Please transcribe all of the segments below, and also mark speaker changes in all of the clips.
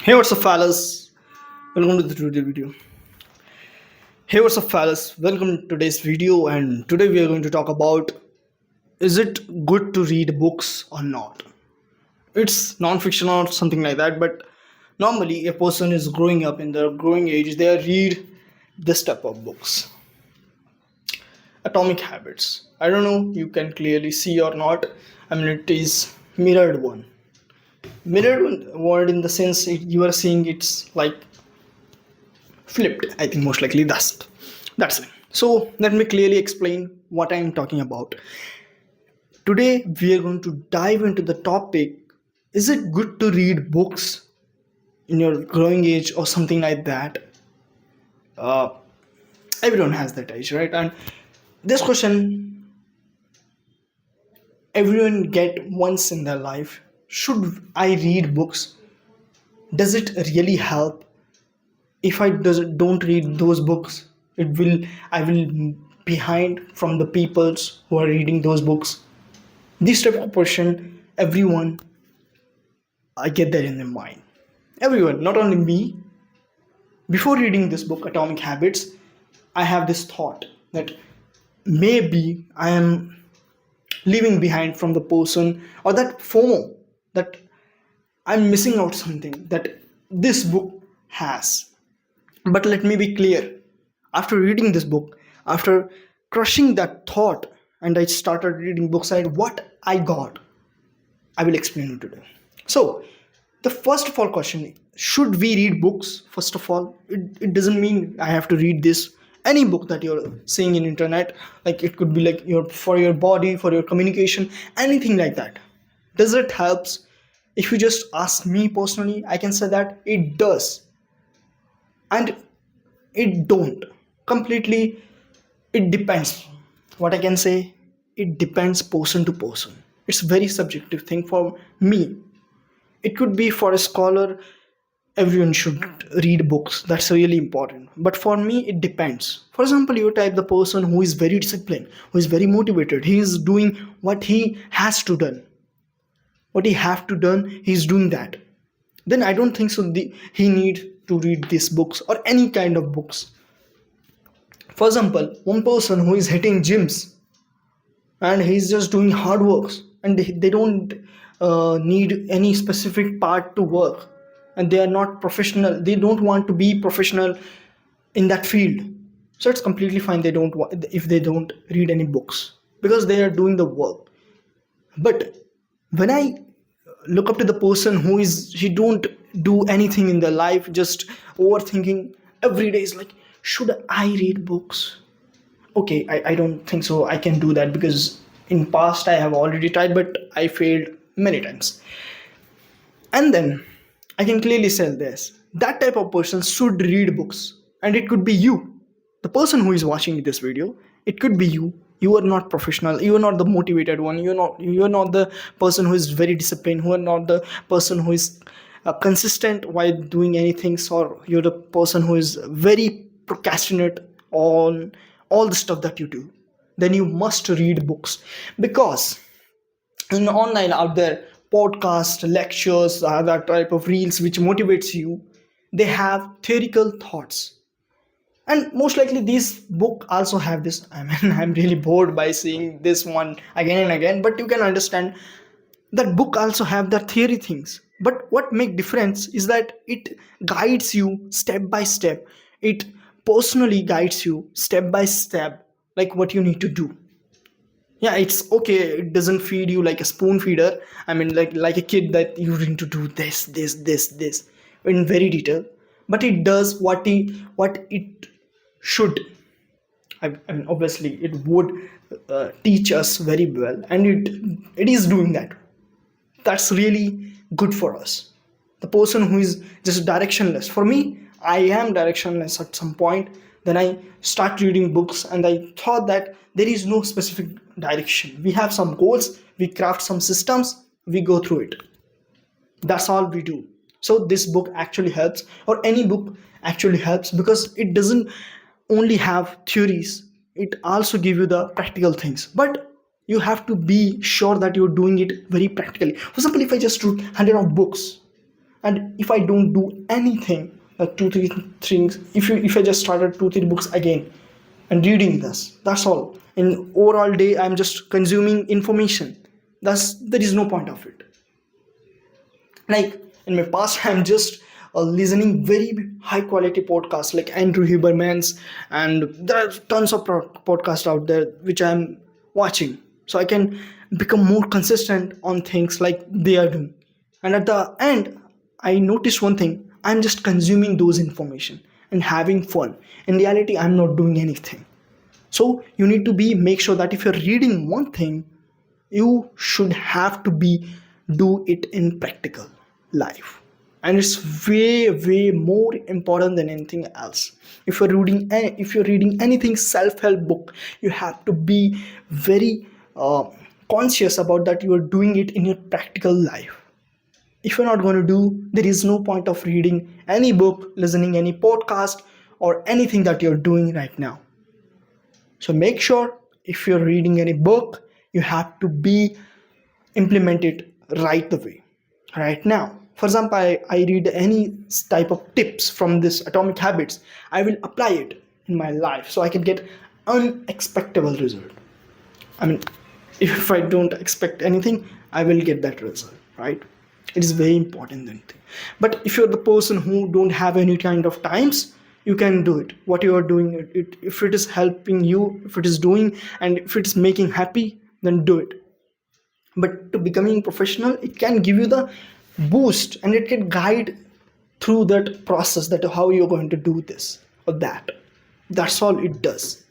Speaker 1: Hey, what's up, fellas? Welcome to the today video. Hey, what's up, fellas? Welcome to today's video, and today we are going to talk about, is it good to read books or not? It's non-fiction or something like that, but normally a person is growing up in their growing age, they read this type of books. Atomic Habits. I don't know you can clearly see or not. I mean, it is mirrored one. Mirrored word in the sense you are seeing it's like flipped. I think most likely that's it. So let me clearly explain what I am talking about. Today we are going to dive into the topic, is it good to read books in your growing age or something like that? uh, Everyone has that age, right? And this question everyone get once in their life: should I read books? Does it really help? If don't read those books, it will I will behind from the peoples who are reading those books. This type of question, everyone, I get that in their mind. Everyone, not only me. Before reading this book, Atomic Habits, I have this thought that maybe I am leaving behind from the person, or that FOMO, that I'm missing out something that this book has. But let me be clear. After reading this book, after crushing that thought, and I started reading books, what I got, I will explain you today. So, the first of all question: should we read books? First of all, it doesn't mean I have to read this any book that you're seeing in internet. Like, it could be like your for your body, for your communication, anything like that. Does it helps? If you just ask me personally, I can say that it does, and it don't completely. It depends. What I can say, it depends person to person. It's very subjective thing for me. It could be for a scholar, everyone should read books, that's really important, but for me it depends. For example, you type the person who is very disciplined, who is very motivated, he is doing what he has to done, what he have to done, he's doing that, then I don't think so he need to read these books or any kind of books. For example, one person who is hitting gyms and he's just doing hard works, and they don't need any specific part to work, and they are not professional, they don't want to be professional in that field, so it's completely fine they don't if they don't read any books, because they are doing the work. But when I look up to the person who is he don't do anything in their life, just overthinking every day, is like, should I read books? Okay, I don't think so I can do that, because in past I have already tried, but I failed many times. And then I can clearly say this: that type of person should read books, and it could be you, the person who is watching this video. It could be you. You are not professional, you are not the motivated one, you're not the person who is very disciplined, who are not the person who is consistent while doing anything, or you're the person who is very procrastinate on all the stuff that you do. Then you must read books, because in online out there, podcast lectures, that type of reels which motivates you, they have theoretical thoughts, and most likely this book also have this. I mean, I'm really bored by seeing this one again and again, but you can understand that book also have the theory things, but what make difference is that it guides you step by step. It personally guides you step by step, like what you need to do. Yeah, it's okay, it doesn't feed you like a spoon feeder. I mean, like a kid, that you need to do this in very detail, but it does what it should. I mean, obviously it would teach us very well, and it is doing that. That's really good for us. The person who is just directionless, for me, I am directionless at some point. Then I start reading books, and I thought that there is no specific direction. We have some goals, we craft some systems, we go through it. That's all we do. So this book actually helps, or any book actually helps, because it doesn't only have theories, it also give you the practical things, but you have to be sure that you're doing it very practically. For example, if I just read 100 of books And if I don't do anything, like two three things, if I just started two three books again and reading this, that's all. In overall day I'm just consuming information. There is no point of it. Like in my past I'm just listening very high quality podcasts like Andrew Huberman's, and there are tons of podcasts out there which I'm watching, so I can become more consistent on things like they are doing. And at the end I noticed one thing: I'm just consuming those information and having fun. In reality I'm not doing anything. So you need to be make sure that if you're reading one thing, you should have to be do it in practical life. And it's way more important than anything else. If you're reading anything self-help book, you have to be very conscious about that you are doing it in your practical life. If you're not going to do, there is no point of reading any book, listening any podcast, or anything that you're doing right now. So make sure if you're reading any book, you have to be implement it right away, right now. For example, I read any type of tips from this Atomic Habits, I will apply it in my life so I can get unexpected result. I mean, if I don't expect anything, I will get that result, right? It is very important then thing. But if you're the person who don't have any kind of times, you can do it. What you are doing, if it is helping you, if it is doing, and if it is making happy, then do it. But to becoming professional, it can give you the boost and it can guide through that process, that how you're going to do this or that. That's all it does.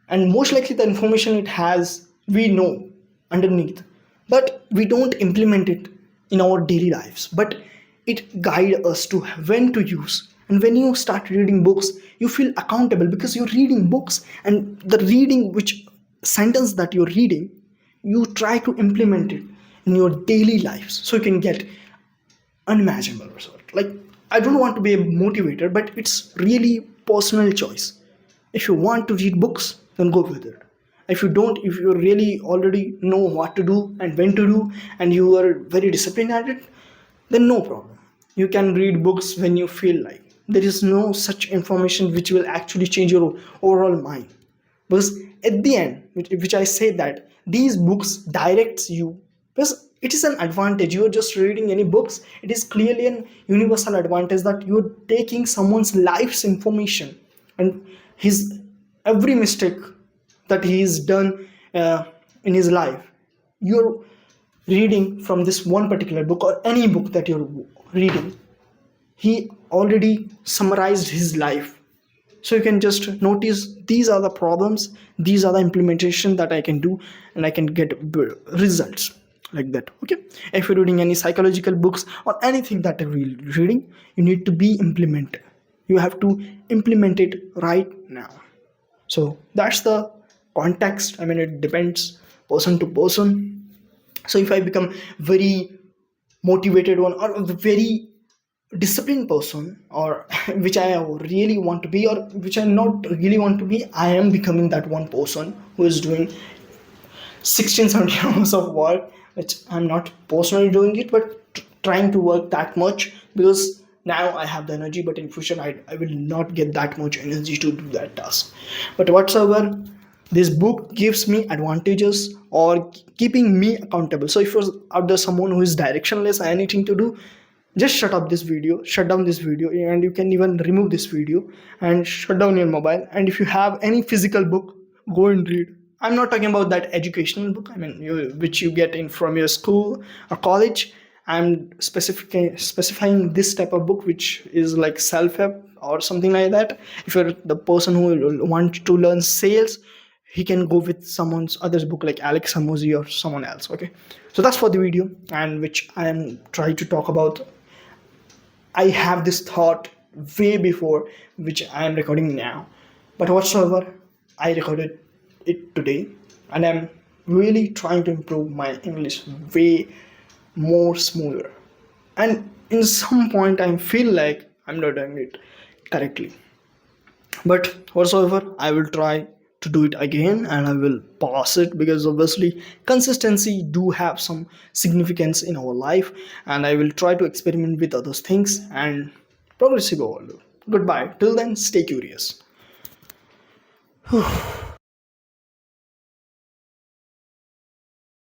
Speaker 1: And most likely the information it has, we know underneath, but we don't implement it in our daily lives. But it guides us to when to use. And when you start reading books, you feel accountable because you're reading books, and the reading which sentence that you're reading, you try to implement it in your daily lives so you can get unimaginable result. Like, I don't want to be a motivator, but it's really personal choice. If you want to read books, then go with it. If you don't, if you really already know what to do and when to do, and you are very disciplined at it, then no problem. You can read books when you feel like. There is no such information which will actually change your overall mind. Because at the end, which I say that these books directs you, because it is an advantage. You are just reading any books, it is clearly an universal advantage that you are taking someone's life's information and his every mistake that he has done in his life. You're reading from this one particular book, or any book that you're reading, he already summarized his life. So you can just notice these are the problems, these are the implementation that I can do, and I can get results like that. Okay, if you're reading any psychological books or anything that you're reading, you need to be implemented. You have to implement it right now. So that's the context. I mean, it depends person to person. So if I become very motivated one, or a very disciplined person, or which I really want to be, or which I not really want to be, I am becoming that one person who is doing 16-17 hours of work, which I'm not personally doing it, but trying to work that much, because now I have the energy, but in future I will not get that much energy to do that task. But whatsoever, this book gives me advantages or keeping me accountable. So if you're out there someone who is directionless, anything to do, just shut down this video, and you can even remove this video and shut down your mobile. And if you have any physical book, go and read. I'm not talking about that educational book, I mean which you get in from your school or college. I'm specifying this type of book which is like self-help or something like that. If you're the person who wants to learn sales, he can go with someone's other's book like Alex Hormozi or someone else. Okay, so that's for the video, and which I am trying to talk about. I have this thought way before, which I am recording now, but whatsoever, I recorded it today, and I'm really trying to improve my English way more smoother. And in some point, I feel like I'm not doing it correctly. But whatsoever, I will try to do it again and I will pass it, because obviously consistency do have some significance in our life, and I will try to experiment with other things and progressive overload. Goodbye. Till then, stay curious.